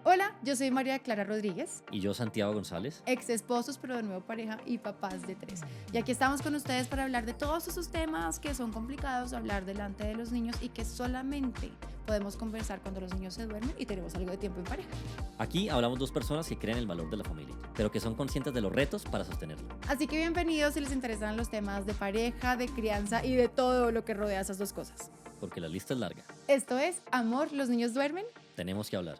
Hola, yo soy María Clara Rodríguez, Y yo, Santiago González. ex esposos, pero de nuevo pareja y papás de tres. Y aquí estamos con ustedes para hablar de todos esos temas que son complicados de hablar delante de los niños y que solamente podemos conversar cuando los niños se duermen y tenemos algo de tiempo en pareja. Aquí hablamos dos personas que creen el valor de la familia, pero que son conscientes de los retos para sostenerlo. Así que bienvenidos si les interesan los temas de pareja, de crianza y de todo lo que rodea esas dos cosas. Porque la lista es larga. Esto es Amor, los niños duermen. Tenemos que hablar.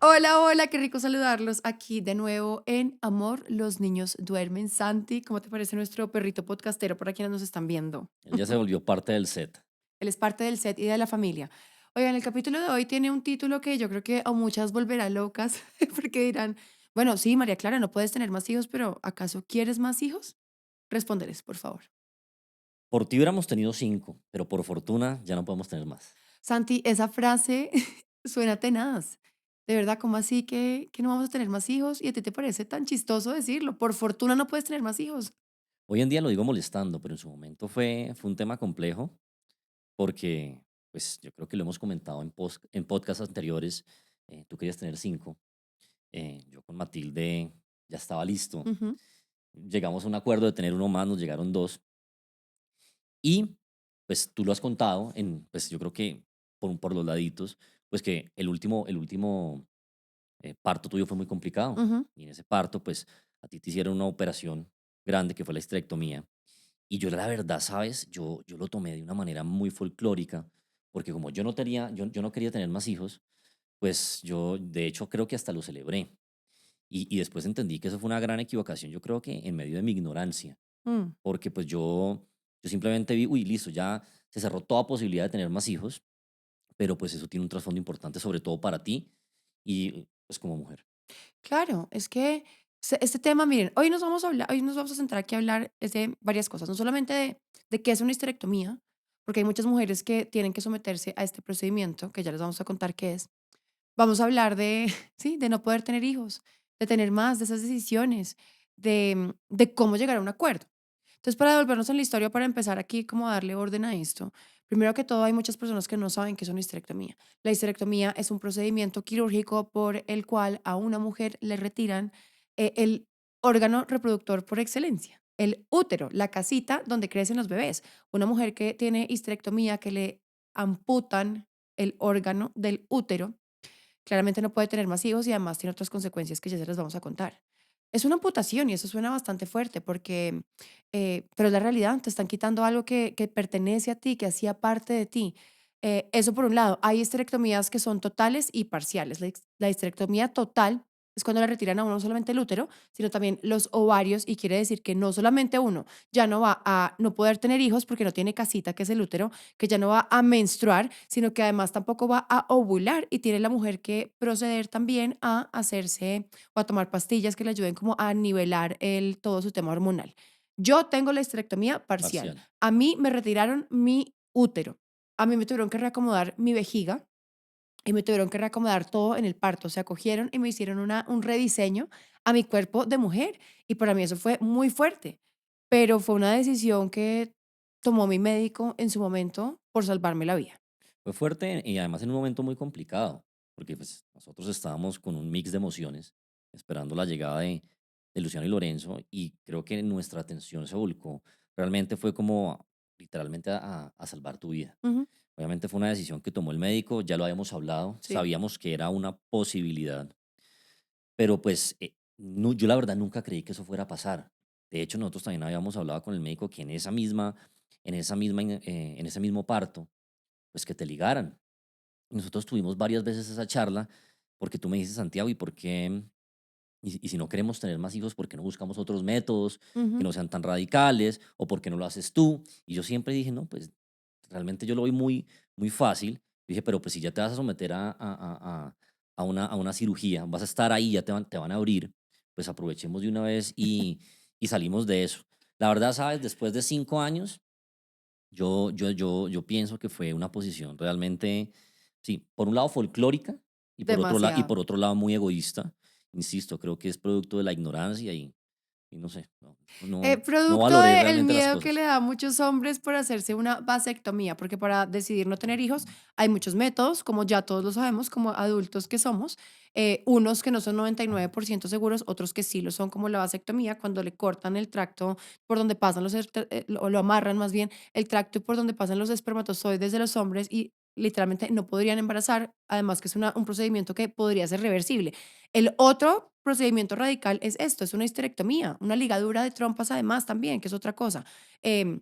Hola, hola, qué rico saludarlos aquí de nuevo en Amor, los niños duermen. Santi, ¿cómo te parece nuestro perrito podcastero para quienes nos están viendo? Él ya se volvió parte del set. Él es parte del set y de la familia. Oigan, el capítulo de hoy tiene un título que yo creo que a muchas volverá locas, porque dirán, bueno, sí, María Clara, no puedes tener más hijos, pero ¿acaso quieres más hijos? Respóndeles, por favor. Por ti hubiéramos tenido 5, pero por fortuna ya no podemos tener más. Santi, esa frase suena tenaz. De verdad, ¿cómo así que no vamos a tener más hijos? ¿Y a ti te parece tan chistoso decirlo? Por fortuna no puedes tener más hijos. Hoy en día lo digo molestando, pero en su momento fue un tema complejo porque, pues yo creo que lo hemos comentado en podcasts anteriores. Tú querías tener 5. Yo con Matilde ya estaba listo. Ujú. Llegamos a un acuerdo de tener uno más, nos llegaron 2. Y, pues, tú lo has contado pues, yo creo que por los laditos, pues, que el último parto tuyo fue muy complicado. Ujú. Y en ese parto, pues, a ti te hicieron una operación grande que fue la histerectomía. Y yo, la verdad, ¿sabes? Yo lo tomé de una manera muy folclórica, porque como yo no quería tener más hijos, pues, yo, de hecho, creo que hasta lo celebré. Y después entendí que eso fue una gran equivocación, yo creo que en medio de mi ignorancia. Mm. Porque pues yo simplemente vi, uy, listo, ya se cerró toda posibilidad de tener más hijos, pero pues eso tiene un trasfondo importante, sobre todo para ti y pues como mujer. Claro, es que este tema, miren, hoy nos vamos a centrar aquí a hablar es de varias cosas, no solamente de qué es una histerectomía, porque hay muchas mujeres que tienen que someterse a este procedimiento, que ya les vamos a contar qué es. Vamos a hablar de, sí, de no poder tener hijos, de tener más, de esas decisiones, de cómo llegar a un acuerdo. Entonces, para devolvernos en la historia, para empezar aquí, como a darle orden a esto, primero que todo, hay muchas personas que no saben qué es una histerectomía. La histerectomía es un procedimiento quirúrgico por el cual a una mujer le retiran el órgano reproductor por excelencia, el útero, la casita donde crecen los bebés. Una mujer que tiene histerectomía, que le amputan el órgano del útero, claramente no puede tener más hijos y además tiene otras consecuencias que ya se las vamos a contar. Es una amputación y eso suena bastante fuerte porque, pero es la realidad, te están quitando algo que pertenece a ti, que hacía parte de ti. Eso por un lado. Hay histerectomías que son totales y parciales. La histerectomía total es cuando le retiran a uno no solamente el útero, sino también los ovarios y quiere decir que no solamente uno ya no va a no poder tener hijos porque no tiene casita, que es el útero, que ya no va a menstruar, sino que además tampoco va a ovular y tiene la mujer que proceder también a hacerse o a tomar pastillas que le ayuden como a nivelar todo su tema hormonal. Yo tengo la histerectomía parcial. Parcial. A mí me retiraron mi útero. A mí me tuvieron que reacomodar mi vejiga y me tuvieron que reacomodar todo en el parto. Se acogieron y me hicieron un rediseño a mi cuerpo de mujer. Y para mí eso fue muy fuerte, pero fue una decisión que tomó mi médico en su momento por salvarme la vida. Fue fuerte y además en un momento muy complicado, porque pues nosotros estábamos con un mix de emociones, esperando la llegada de Luciano y Lorenzo, y creo que nuestra atención se volcó. Realmente fue como literalmente a salvar tu vida. Ujú. Obviamente fue una decisión que tomó el médico, ya lo habíamos hablado, Sí. sabíamos que era una posibilidad. Pero, pues, no, yo la verdad nunca creí que eso fuera a pasar. De hecho, nosotros también habíamos hablado con el médico que en ese mismo parto, pues, que te ligaran. Y nosotros tuvimos varias veces esa charla, porque tú me dices: "Santiago, ¿y por qué? Y si no queremos tener más hijos, ¿por qué no buscamos otros métodos que Ujú. no sean tan radicales? ¿O por qué no lo haces tú?". Y yo siempre dije: "No, pues, realmente yo lo voy muy muy fácil". Dije: "Pero, pues, si ya te vas a someter a una cirugía, vas a estar ahí, ya te van a abrir, pues, aprovechemos de una vez y salimos de eso". La verdad, ¿sabes? Después de 5 años, yo pienso que fue una posición realmente, sí, por un lado folclórica y por Demasiado. otro lado muy egoísta. Insisto, creo que es producto de la ignorancia y y no sé, no Producto valoré del realmente las miedo que cosas. le da a muchos hombres por hacerse una vasectomía, porque para decidir no tener hijos hay muchos métodos, como ya todos lo sabemos, como adultos que somos, unos que no son 99% seguros, otros que sí lo son, como la vasectomía, cuando le cortan el tracto por donde pasan o lo amarran más bien, el tracto por donde pasan los espermatozoides de los hombres y literalmente no podrían embarazar, además que es un procedimiento que podría ser reversible. El otro procedimiento radical es esto, es una histerectomía, una ligadura de trompas además también, que es otra cosa. Em,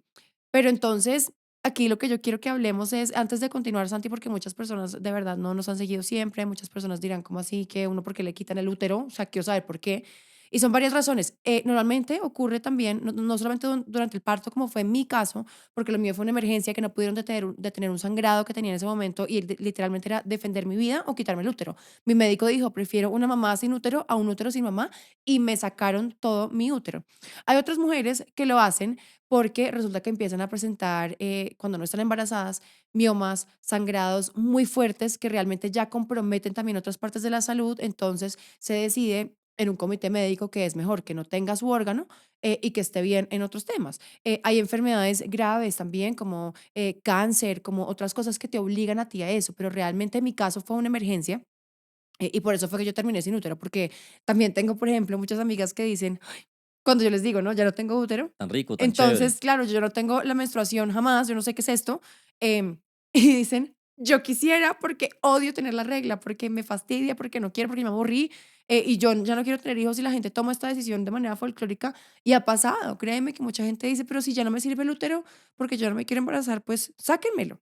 pero entonces, aquí lo que yo quiero que hablemos es, antes de continuar, Santi, porque muchas personas de verdad no nos han seguido siempre, muchas personas dirán, ¿cómo así? Que uno, ¿porque le quitan el útero? O sea, quiero saber por qué. Y son varias razones. Normalmente ocurre también, no solamente durante el parto, como fue en mi caso, porque lo mío fue una emergencia que no pudieron detener un sangrado que tenía en ese momento y literalmente era defender mi vida o quitarme el útero. Mi médico dijo, prefiero una mamá sin útero a un útero sin mamá y me sacaron todo mi útero. Hay otras mujeres que lo hacen porque resulta que empiezan a presentar, cuando no están embarazadas, miomas, sangrados muy fuertes que realmente ya comprometen también otras partes de la salud. Entonces se decide en un comité médico que es mejor que no tenga su órgano y que esté bien en otros temas. Hay enfermedades graves también, como cáncer, como otras cosas que te obligan a ti a eso, pero realmente en mi caso fue una emergencia y por eso fue que yo terminé sin útero, porque también tengo, por ejemplo, muchas amigas que dicen, cuando yo les digo, ¿no? Ya no tengo útero. Tan rico, tan chévere. Entonces, claro, yo no tengo la menstruación jamás, yo no sé qué es esto. Y dicen, yo quisiera porque odio tener la regla, porque me fastidia, porque no quiero, porque me aburrí. Y yo ya no quiero tener hijos y la gente toma esta decisión de manera folclórica. Y ha pasado, créeme que mucha gente dice, pero si ya no me sirve el útero porque yo no me quiero embarazar, pues sáquenmelo.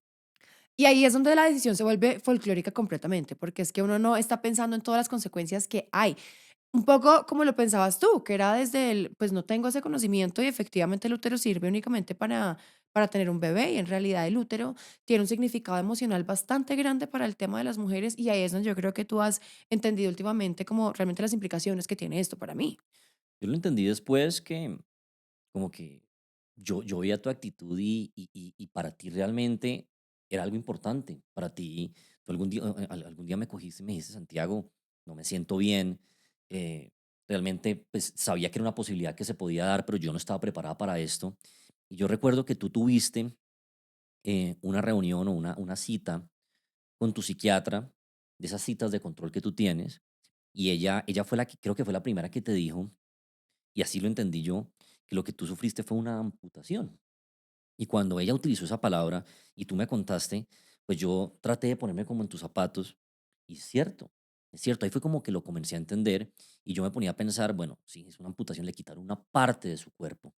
Y ahí es donde la decisión se vuelve folclórica completamente, porque es que uno no está pensando en todas las consecuencias que hay. Un poco como lo pensabas tú, que era desde el, pues no tengo ese conocimiento y efectivamente el útero sirve únicamente para tener un bebé y en realidad el útero tiene un significado emocional bastante grande para el tema de las mujeres y ahí es donde yo creo que tú has entendido últimamente como realmente las implicaciones que tiene esto para mí. Yo lo entendí después que como que yo veía tu actitud y para ti realmente era algo importante. Para ti, tú algún día me cogiste y me dijiste, Santiago, no me siento bien. eh, Realmente, pues sabía que era una posibilidad que se podía dar, pero yo no estaba preparada para esto. Y yo recuerdo que tú tuviste una reunión o una cita con tu psiquiatra, de esas citas de control que tú tienes, y ella fue la que, creo que fue la primera que te dijo, y así lo entendí yo, que lo que tú sufriste fue una amputación. Y cuando ella utilizó esa palabra y tú me contaste, pues yo traté de ponerme como en tus zapatos y es cierto, ahí fue como que lo comencé a entender y yo me ponía a pensar, bueno, sí, es una amputación, le quitaron una parte de su cuerpo.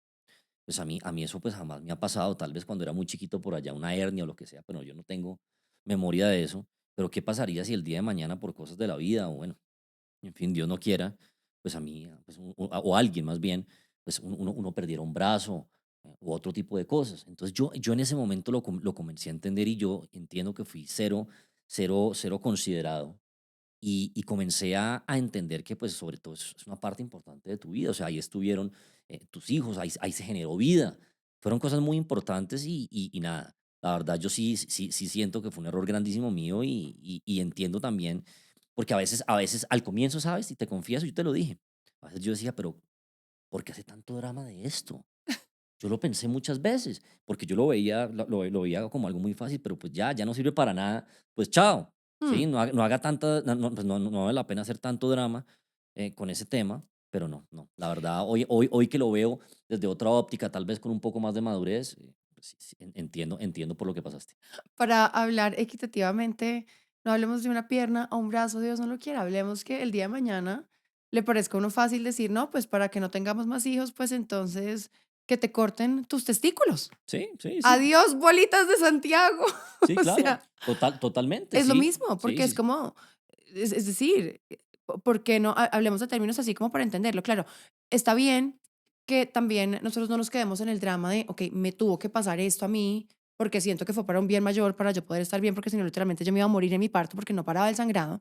Pues a mí eso pues jamás me ha pasado, tal vez cuando era muy chiquito por allá, una hernia o lo que sea, pero yo no tengo memoria de eso. Pero ¿qué pasaría si el día de mañana por cosas de la vida o bueno, en fin, Dios no quiera, pues a mí, pues, o alguien más bien, pues uno perdiera un brazo u otro tipo de cosas. Entonces yo en ese momento lo comencé a entender y yo entiendo que fui cero considerado y comencé a entender que pues sobre todo es una parte importante de tu vida. O sea, ahí estuvieron tus hijos, ahí se generó vida. Fueron cosas muy importantes y nada. La verdad, yo sí siento que fue un error grandísimo mío y entiendo también porque a veces al comienzo, ¿sabes? Y te confieso, yo te lo dije. A veces yo decía, pero ¿por qué hace tanto drama de esto? Yo lo pensé muchas veces, porque yo lo veía como algo muy fácil, pero pues ya no sirve para nada. Pues chao, Hmm. ¿sí? No haga tanta, pues no vale la pena hacer tanto drama con ese tema, pero no. La verdad, hoy que lo veo desde otra óptica, tal vez con un poco más de madurez, pues sí, entiendo por lo que pasaste. Para hablar equitativamente, no hablemos de una pierna o un brazo, Dios no lo quiera, hablemos que el día de mañana le parezca a uno fácil decir, no, pues para que no tengamos más hijos, pues entonces que te corten tus testículos. Sí. Adiós, bolitas de Santiago. Sí, O claro, sea, totalmente, es lo sí, mismo, porque es sí. como, es decir, ¿por qué no hablemos de términos así como para entenderlo? Claro, está bien que también nosotros no nos quedemos en el drama de, ok, me tuvo que pasar esto a mí, porque siento que fue para un bien mayor, para yo poder estar bien, porque si no, literalmente yo me iba a morir en mi parto porque no paraba el sangrado.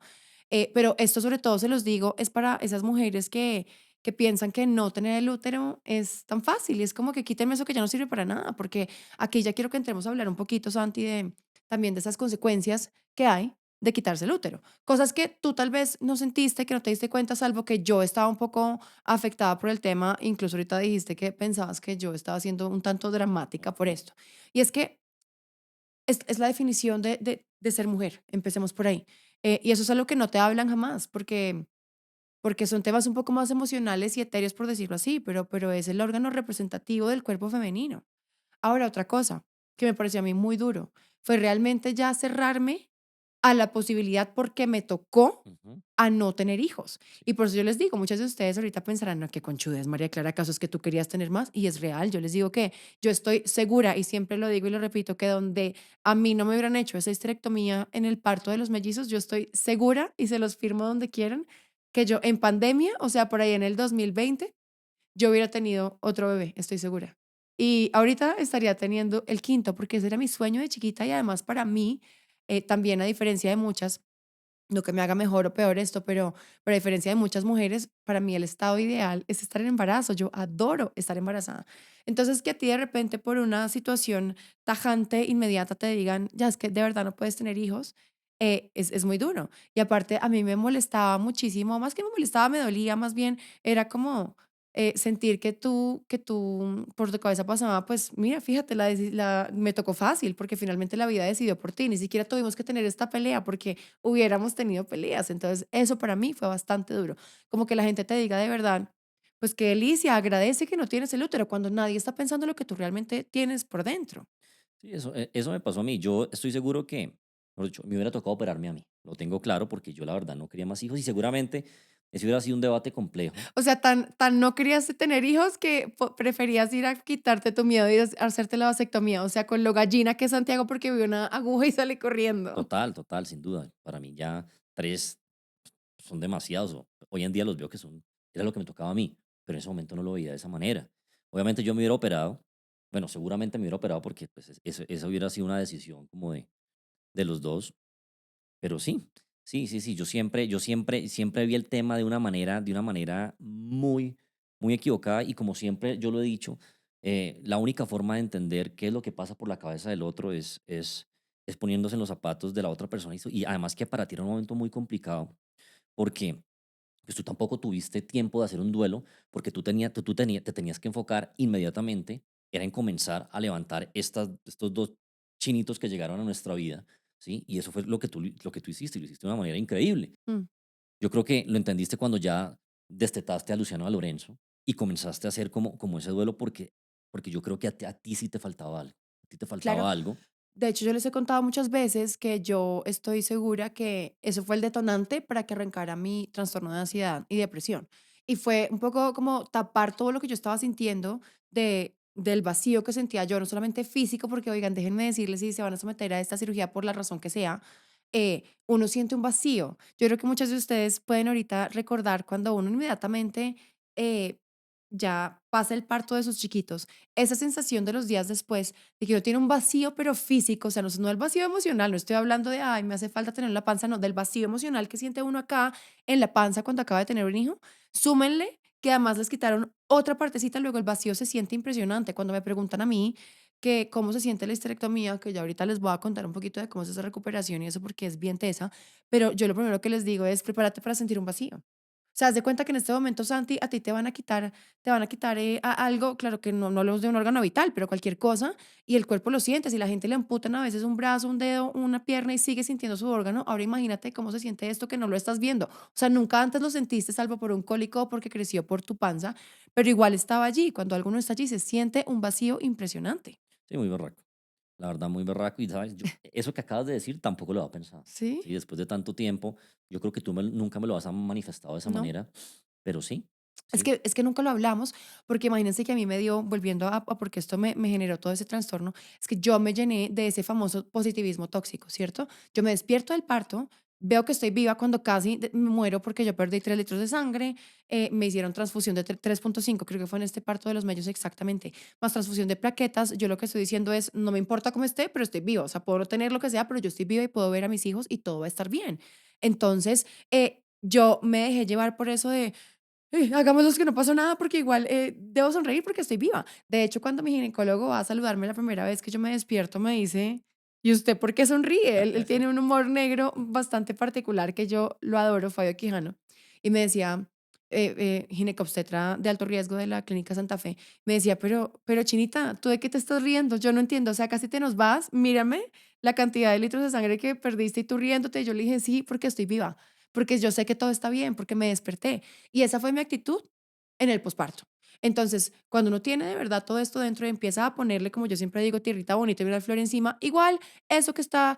Pero esto sobre todo se los digo, es para esas mujeres que piensan que no tener el útero es tan fácil y es como que quítenme eso que ya no sirve para nada, porque aquí ya quiero que entremos a hablar un poquito, Santi, de también de esas consecuencias que hay. de quitarse el útero. Cosas que tú tal vez no sentiste, que no te diste cuenta, salvo que yo estaba un poco afectada por el tema. Incluso ahorita dijiste que pensabas que yo estaba siendo un tanto dramática por Ujú. esto. Y es que es la definición de ser mujer, empecemos por ahí. Y eso es algo que no te hablan jamás, porque son temas un poco más emocionales y etéreos, por decirlo así, pero es el órgano representativo del cuerpo femenino. Ahora, otra cosa que me pareció a mí muy duro fue realmente ya cerrarme a la posibilidad porque me tocó Ujú. a no tener hijos. Sí, Y por eso yo les digo, muchas de ustedes ahorita pensarán, no, qué conchudez, María Clara, ¿acaso es que tú querías tener más? Y es real, yo les digo que yo estoy segura y siempre lo digo y lo repito, que donde a mí no me hubieran hecho esa histerectomía en el parto de los mellizos, yo estoy segura y se los firmo donde quieran, que yo en pandemia, o sea, por ahí en el 2020, yo hubiera tenido otro bebé, estoy segura. Y ahorita estaría teniendo el quinto, porque ese era mi sueño de chiquita y además para mí, también a diferencia de muchas, no que me haga mejor o peor esto, pero a diferencia de muchas mujeres, para mí el estado ideal es estar en embarazo. Yo adoro estar embarazada. Entonces, que a ti de repente por una situación tajante, inmediata, te digan, ya es que de verdad no puedes tener hijos, es muy duro. Y aparte, a mí me molestaba muchísimo, más que me molestaba, me dolía, más bien era como sentir que tú por tu cabeza pasaba, pues mira, fíjate, me tocó fácil, porque finalmente la vida decidió por ti, ni siquiera tuvimos que tener esta pelea, porque hubiéramos tenido peleas. Entonces, eso para mí fue bastante duro. Como que la gente te diga de verdad, pues qué delicia, agradece que no tienes el útero cuando nadie está pensando lo que tú realmente tienes por dentro. sí, eso me pasó a mí. Yo estoy seguro que, mejor dicho, me hubiera tocado operarme a mí. Lo tengo claro porque yo la verdad no quería más hijos y seguramente ese hubiera sido un debate complejo. O sea, tan no querías tener hijos que preferías ir a quitarte tu miedo y hacerte la vasectomía. O sea, con lo gallina que es Santiago porque vio una aguja y sale corriendo. Total, total, sin duda. Para mí ya 3 son demasiados. Hoy en día los veo que son, era lo que me tocaba a mí, pero en ese momento no lo veía de esa manera. Obviamente yo me hubiera operado, bueno, seguramente me hubiera operado porque pues eso hubiera sido una decisión como de los dos, pero sí, sí, sí, sí, siempre vi el tema de una manera muy, muy equivocada y como siempre yo lo he dicho, la única forma de entender qué es lo que pasa por la cabeza del otro es poniéndose en los zapatos de la otra persona y además que para ti era un momento muy complicado porque pues tú tampoco tuviste tiempo de hacer un duelo porque te tenías que enfocar inmediatamente, era en comenzar a levantar estos dos chinitos que llegaron a nuestra vida, ¿sí? Y eso fue lo que tú hiciste, y lo hiciste de una manera increíble. Mm, Yo creo que lo entendiste cuando ya destetaste a Luciano a Lorenzo y comenzaste a hacer como ese duelo porque yo creo que a ti sí te faltaba algo, a ti te claro. faltaba algo. De hecho, yo les he contado muchas veces que yo estoy segura que eso fue el detonante para que arrancara mi trastorno de ansiedad y depresión. Y fue un poco como tapar todo lo que yo estaba sintiendo del vacío que sentía yo, no solamente físico, porque oigan, déjenme decirles si se van a someter a esta cirugía por la razón que sea, uno siente un vacío. Yo creo que muchas de ustedes pueden ahorita recordar cuando uno inmediatamente eh, ya pasa el parto de sus chiquitos, esa sensación de los días después de que uno tiene un vacío, pero físico, o sea, no el vacío emocional, no estoy hablando de, ay, me hace falta tener la panza, no, del vacío emocional que siente uno acá en la panza cuando acaba de tener un hijo. Súmenle que además les quitaron otra partecita, luego el vacío se siente impresionante. Cuando me preguntan a mí que cómo se siente la histerectomía, que ya ahorita les voy a contar un poquito de cómo es esa recuperación y eso porque es bien tesa, pero yo lo primero que les digo es prepárate para sentir un vacío. O sea, haz de cuenta que en este momento, Santi, a ti te van a quitar algo, claro que no hablamos de un órgano vital, pero cualquier cosa, y el cuerpo lo siente. Si la gente le amputan a veces un brazo, un dedo, una pierna y sigue sintiendo su órgano, ahora imagínate cómo se siente esto que no lo estás viendo. O sea, nunca antes lo sentiste, salvo por un cólico o porque creció por tu panza, pero igual estaba allí. Cuando algo no está allí, se siente un vacío impresionante. Sí, muy berraco. La verdad, muy berraco. Y, ¿sabes? Eso que acabas de decir tampoco lo había pensado. ¿Sí? Sí, después de tanto tiempo, yo creo que nunca me lo has manifestado de esa ¿No? manera, pero sí, Es sí. que, es que nunca lo hablamos, porque imagínense que a mí me dio, volviendo a porque esto me generó todo ese trastorno, es que yo me llené de ese famoso positivismo tóxico, ¿cierto? Yo me despierto del parto, veo que estoy viva cuando casi me muero porque yo perdí 3 litros de sangre, me hicieron transfusión de 3,5, creo que fue en este parto de los mellos exactamente, más transfusión de plaquetas. Yo lo que estoy diciendo es, no me importa cómo esté, pero estoy viva, o sea, puedo no tener lo que sea, pero yo estoy viva y puedo ver a mis hijos y todo va a estar bien. Entonces, yo me dejé llevar por eso de hagámoslos que no pasó nada porque igual debo sonreír porque estoy viva. De hecho, cuando mi ginecólogo va a saludarme la primera vez que yo me despierto, me dice, ¿Y usted por qué sonríe? Él tiene un humor negro bastante particular que yo lo adoro, Fabio Quijano. Y me decía, ginecobstetra de alto riesgo de la Clínica Santa Fe, me decía, pero Chinita, ¿tú de qué te estás riendo? Yo no entiendo, o sea, casi te nos vas, mírame la cantidad de litros de sangre que perdiste y tú riéndote. Y yo le dije, sí, porque estoy viva, porque yo sé que todo está bien, porque me desperté. Y esa fue mi actitud en el posparto. Entonces, cuando uno tiene de verdad todo esto dentro y empieza a ponerle, como yo siempre digo, tierrita bonita y una flor encima, igual eso que está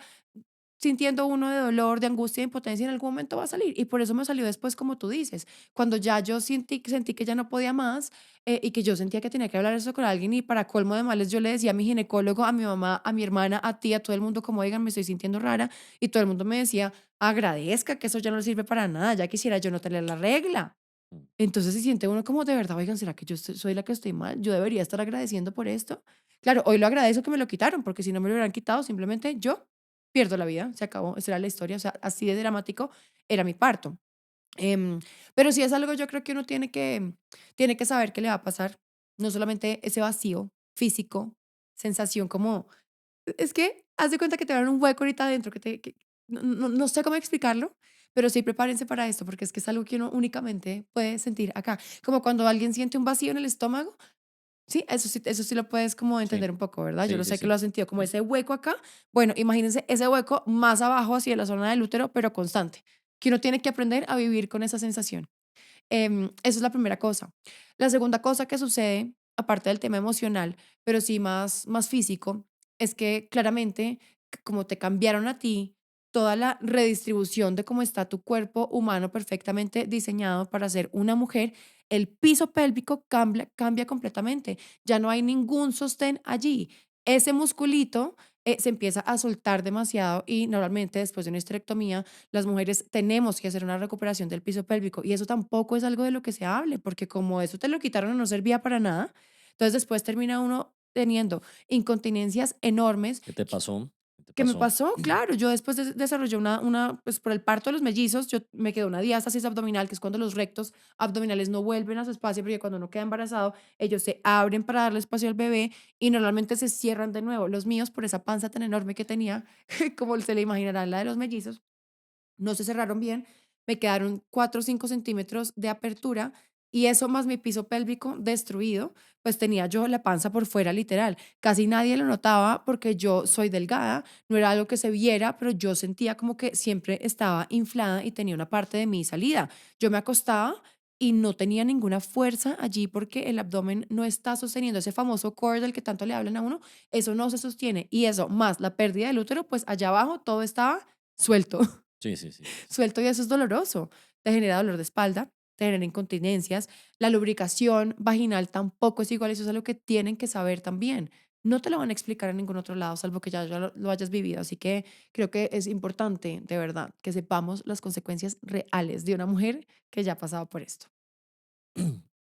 sintiendo uno de dolor, de angustia, de impotencia, en algún momento va a salir. Y por eso me salió después, como tú dices, cuando ya yo sentí que ya no podía más y que yo sentía que tenía que hablar eso con alguien y para colmo de males yo le decía a mi ginecólogo, a mi mamá, a mi hermana, a ti, a todo el mundo, como digan, me estoy sintiendo rara y todo el mundo me decía, agradezca que eso ya no le sirve para nada, ya quisiera yo no tener la regla. Mm, Entonces se siente uno como de verdad, oigan, ¿será que yo soy la que estoy mal? ¿Yo debería estar agradeciendo por esto? Claro, hoy lo agradezco que me lo quitaron, porque si no me lo hubieran quitado, simplemente yo pierdo la vida, se acabó, esa era la historia, o sea, así de dramático era mi parto. Em, pero sí es algo yo creo que uno tiene que saber qué le va a pasar, no solamente ese vacío físico, sensación como es que haz de cuenta que te dan un hueco ahorita adentro que no sé cómo explicarlo, pero sí prepárense para esto, porque es que es algo que uno únicamente puede sentir acá. Como cuando alguien siente un vacío en el estómago, sí, eso sí lo puedes como sí, entender un poco, ¿verdad? Yo sí, lo sí, sé que lo sí. has sentido, como Mm, ese hueco acá. Bueno, imagínense ese hueco más abajo hacia la zona del útero, pero constante, que uno tiene que aprender a vivir con esa sensación. Esa es la primera cosa. La segunda cosa que sucede, aparte del tema emocional, pero sí más físico, es que claramente, como te cambiaron a ti, toda la redistribución de cómo está tu cuerpo humano perfectamente diseñado para ser una mujer, el piso pélvico cambia completamente. Ya no hay ningún sostén allí. Ese musculito se empieza a soltar demasiado y normalmente después de una histerectomía las mujeres tenemos que hacer una recuperación del piso pélvico y eso tampoco es algo de lo que se hable, porque como eso te lo quitaron y no servía para nada, entonces después termina uno teniendo incontinencias enormes. ¿qué te pasó? ¿Qué te ¿Qué me pasó? pasó? Claro, yo después desarrollé pues por el parto de los mellizos, yo me quedó una diástasis abdominal, que es cuando los rectos abdominales no vuelven a su espacio, porque cuando uno queda embarazado, ellos se abren para darle espacio al bebé y normalmente se cierran de nuevo. Los míos, por esa panza tan enorme que tenía, como se le imaginarán la de los mellizos, no se cerraron bien, me quedaron 4 o 5 centímetros de apertura y eso más mi piso pélvico destruido, pues tenía yo la panza por fuera literal. Casi nadie lo notaba porque yo soy delgada, no era algo que se viera, pero yo sentía como que siempre estaba inflada y tenía una parte de mi salida. Yo me acostaba y no tenía ninguna fuerza allí porque el abdomen no está sosteniendo ese famoso core del que tanto le hablan a uno, eso no se sostiene y eso más la pérdida del útero, pues allá abajo todo estaba suelto. Sí, sí, sí. Suelto y eso es doloroso. Te genera dolor de espalda, te genera incontinencias. La lubricación vaginal tampoco es igual. Eso es algo que tienen que saber también. No te lo van a explicar en ningún otro lado, salvo que ya lo hayas vivido. Así que creo que es importante, de verdad, que sepamos las consecuencias reales de una mujer que ya ha pasado por esto.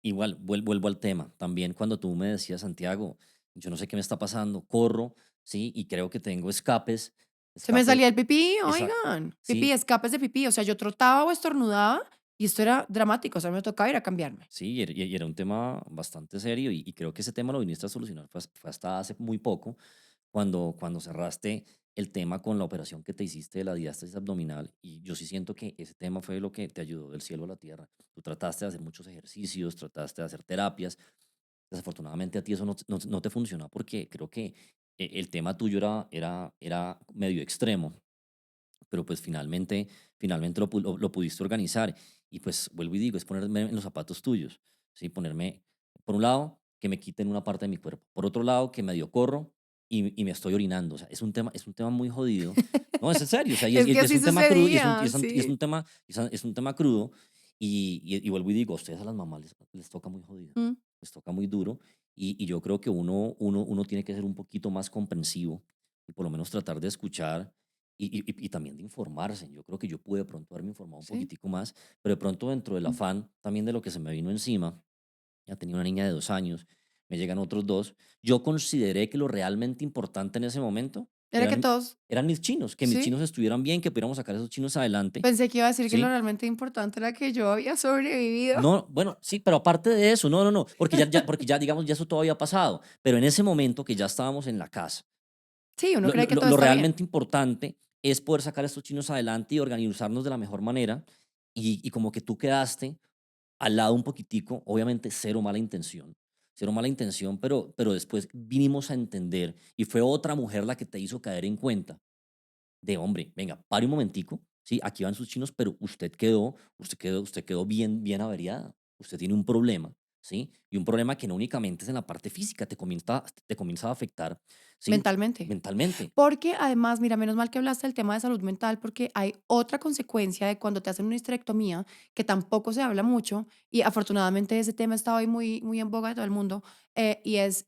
Igual, vuelvo al tema. También cuando tú me decías, Santiago, yo no sé qué me está pasando, corro, ¿sí? Y creo que tengo escapes, Se me escapes, salía el pipí, esa, oigan, pipí, sí, escapes de pipí. O sea, yo trotaba o estornudaba y esto era dramático. O sea, me tocaba ir a cambiarme. sí, y era un tema bastante serio y creo que ese tema lo viniste a solucionar fue hasta hace muy poco, cuando cerraste el tema con la operación que te hiciste de la diástasis abdominal y yo sí siento que ese tema fue lo que te ayudó del cielo a la tierra. Tú trataste de hacer muchos ejercicios, trataste de hacer terapias. Desafortunadamente a ti eso no te funcionó porque creo que el tema tuyo era medio extremo, pero pues finalmente lo pudiste organizar. Y pues vuelvo y digo, es ponerme en los zapatos tuyos, ¿sí? Ponerme, por un lado, que me quiten una parte de mi cuerpo, por otro lado, que medio corro y me estoy orinando. O sea, es un tema muy jodido. No, es en serio, o sea, Es que y es así un tema crudo, sucedía, sí. es un tema crudo, y vuelvo y digo, a ustedes a las mamás les toca muy jodido, Mm, les toca muy duro, y yo creo que uno tiene que ser un poquito más comprensivo y por lo menos tratar de escuchar y también de informarse. Yo creo que yo pude de pronto haberme informado un sí. poquitico más, pero de pronto dentro del afán también de lo que se me vino encima, ya tenía una niña de 2 años, me llegan otros dos, yo consideré que lo realmente importante en ese momento Era que todos eran mis chinos, que mis sí, chinos estuvieran bien, que pudiéramos sacar a esos chinos adelante, pensé que iba a decir que lo ¿sí? realmente importante era que yo había sobrevivido. No, bueno, sí, pero aparte de eso, no, porque ya, digamos, ya eso todo había pasado, pero en ese momento que ya estábamos en la casa, Sí, uno cree que todo Lo está bien. realmente importante es poder sacar a estos chinos adelante y organizarnos de la mejor manera. Y como que tú quedaste al lado un poquitico, obviamente cero mala intención, pero después vinimos a entender y fue otra mujer la que te hizo caer en cuenta de hombre, venga, pare un momentico, sí, aquí van sus chinos, pero usted quedó bien, bien averiada. Usted tiene un problema, ¿sí? Y un problema que no únicamente es en la parte física, te comienza a afectar, ¿sí? Mentalmente. Mentalmente. Porque además, mira, menos mal que hablaste del tema de salud mental, porque hay otra consecuencia de cuando te hacen una histerectomía, que tampoco se habla mucho, y afortunadamente ese tema está hoy muy, muy en boga de todo el mundo, y es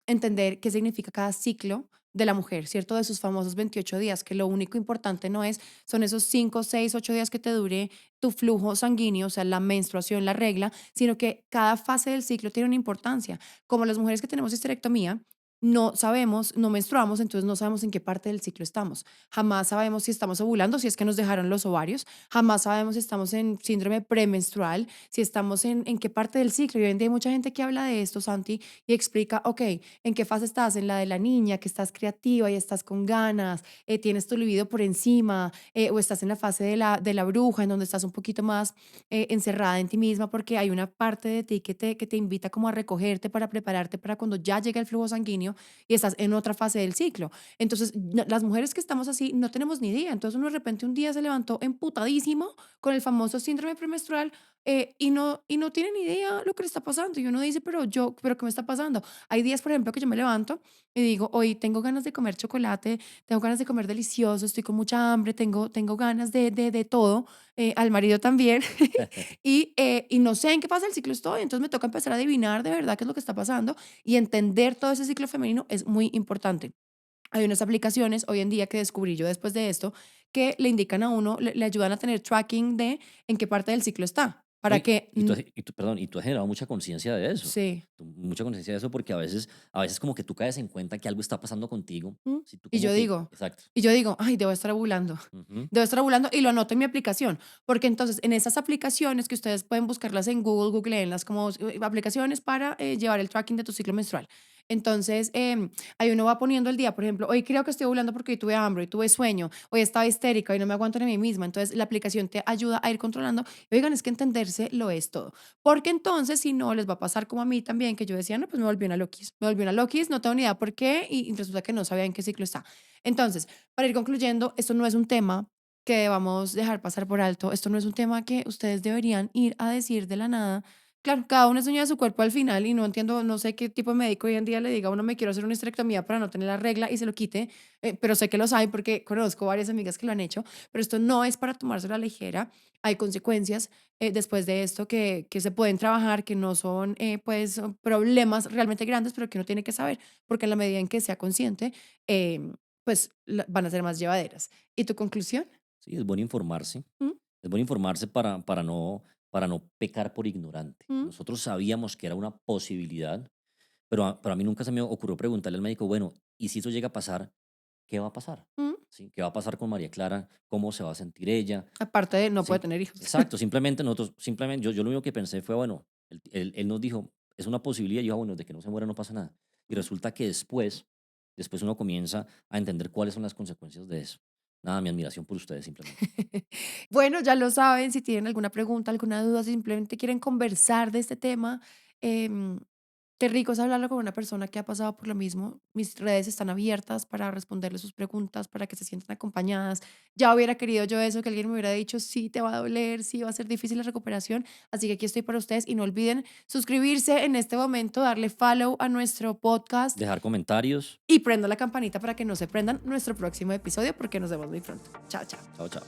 entender qué significa cada ciclo de la mujer, ¿cierto? De sus famosos 28 días, que lo único importante no es, son esos 5 6 8 días que te dure tu flujo sanguíneo, o sea, la menstruación, la regla, sino que cada fase del ciclo tiene una importancia. Como las mujeres que tenemos histerectomía, no sabemos, no menstruamos, entonces no sabemos en qué parte del ciclo estamos. Jamás sabemos si estamos ovulando, si es que nos dejaron los ovarios. Jamás sabemos si estamos en síndrome premenstrual, si estamos en qué parte del ciclo. Y hoy en día hay mucha gente que habla de esto, Santi, y explica, ok, ¿en qué fase estás? En la de la niña, que estás creativa y estás con ganas, tienes tu libido por encima, o estás en la fase de la bruja, en donde estás un poquito más encerrada en ti misma, porque hay una parte de ti que te invita como a recogerte para prepararte para cuando ya llegue el flujo sanguíneo y estás en otra fase del ciclo. Entonces, las mujeres que estamos así no tenemos ni idea. Entonces, uno de repente un día se levantó emputadísimo con el famoso síndrome premenstrual y no tiene ni idea lo que le está pasando. Y uno dice, pero ¿qué me está pasando? Hay días, por ejemplo, que yo me levanto y digo, hoy tengo ganas de comer chocolate, tengo ganas de comer delicioso, estoy con mucha hambre, tengo ganas de todo, al marido también, y no sé en qué pasa el ciclo estoy, entonces me toca empezar a adivinar de verdad qué es lo que está pasando y entender todo ese ciclo femenino es muy importante. Hay unas aplicaciones hoy en día que descubrí yo después de esto que le indican a uno, le ayudan a tener tracking de en qué parte del ciclo está, ¿No? para que, Perdón, y tú has generado mucha conciencia de eso. sí. Mucha conciencia de eso porque a veces como que tú caes en cuenta que algo está pasando contigo. Mm. Si tú Y como yo que, digo exacto. y yo digo: "Ay, debo estar ovulando, Ujú. debo estar ovulando", y lo anoto en mi aplicación, porque entonces en esas aplicaciones que ustedes pueden buscarlas en Google, googleenlas como aplicaciones para, llevar el tracking de tu ciclo menstrual. Entonces, ahí uno va poniendo el día, por ejemplo, hoy creo que estoy ovulando porque hoy tuve hambre, hoy tuve sueño, hoy estaba histérica, y no me aguanto ni a mí misma. Entonces, la aplicación te ayuda a ir controlando. Oigan, es que entenderse lo es todo. Porque entonces, si no, les va a pasar como a mí también, que yo decía: "No, pues me volví una loquis, me volví una loquis, no tengo ni idea por qué", y resulta que no sabía en qué ciclo está. Entonces, para ir concluyendo, esto no es un tema que debamos dejar pasar por alto, esto no es un tema que ustedes deberían ir a decir de la nada. Claro, cada uno es dueño de su cuerpo al final y no entiendo, no sé qué tipo de médico hoy en día le diga a uno me quiero hacer una histerectomía para no tener la regla y se lo quite, pero sé que los hay porque conozco varias amigas que lo han hecho, pero esto no es para tomárselo a la ligera, hay consecuencias después de esto que se pueden trabajar, que no son pues son problemas realmente grandes, pero que uno tiene que saber, porque en la medida en que sea consciente, em, pues van a ser más llevaderas. ¿Y tu conclusión? Sí, es bueno informarse. ¿Mm? Es bueno informarse para no pecar por ignorante. ¿Mm? Nosotros sabíamos que era una posibilidad, pero a mí nunca se me ocurrió preguntarle al médico, bueno, ¿y si eso llega a pasar, qué va a pasar? ¿Mm? ¿Sí? ¿Qué va a pasar con María Clara? ¿Cómo se va a sentir ella? Aparte de no puede Sí, tener hijos. exacto. Simplemente nosotros, simplemente yo lo único que pensé fue, bueno, él nos dijo, es una posibilidad. Y yo, "Ah, bueno, de que no se muera no pasa nada". Y ¿Mm? resulta que después uno comienza a entender cuáles son las consecuencias de eso. Nada, mi admiración por ustedes simplemente. Bueno, ya lo saben, si tienen alguna pregunta, alguna duda, si simplemente quieren conversar de este tema, em, qué rico es hablarlo con una persona que ha pasado por lo mismo. Mis redes están abiertas para responderle sus preguntas, para que se sientan acompañadas. Ya hubiera querido yo eso, que alguien me hubiera dicho, sí, te va a doler, sí, va a ser difícil la recuperación. Así que aquí estoy para ustedes y no olviden suscribirse en este momento, darle follow a nuestro podcast Dejar comentarios. y prenda la campanita para que no se prendan nuestro próximo episodio porque nos vemos muy pronto. Chao, chao. Chao, chao.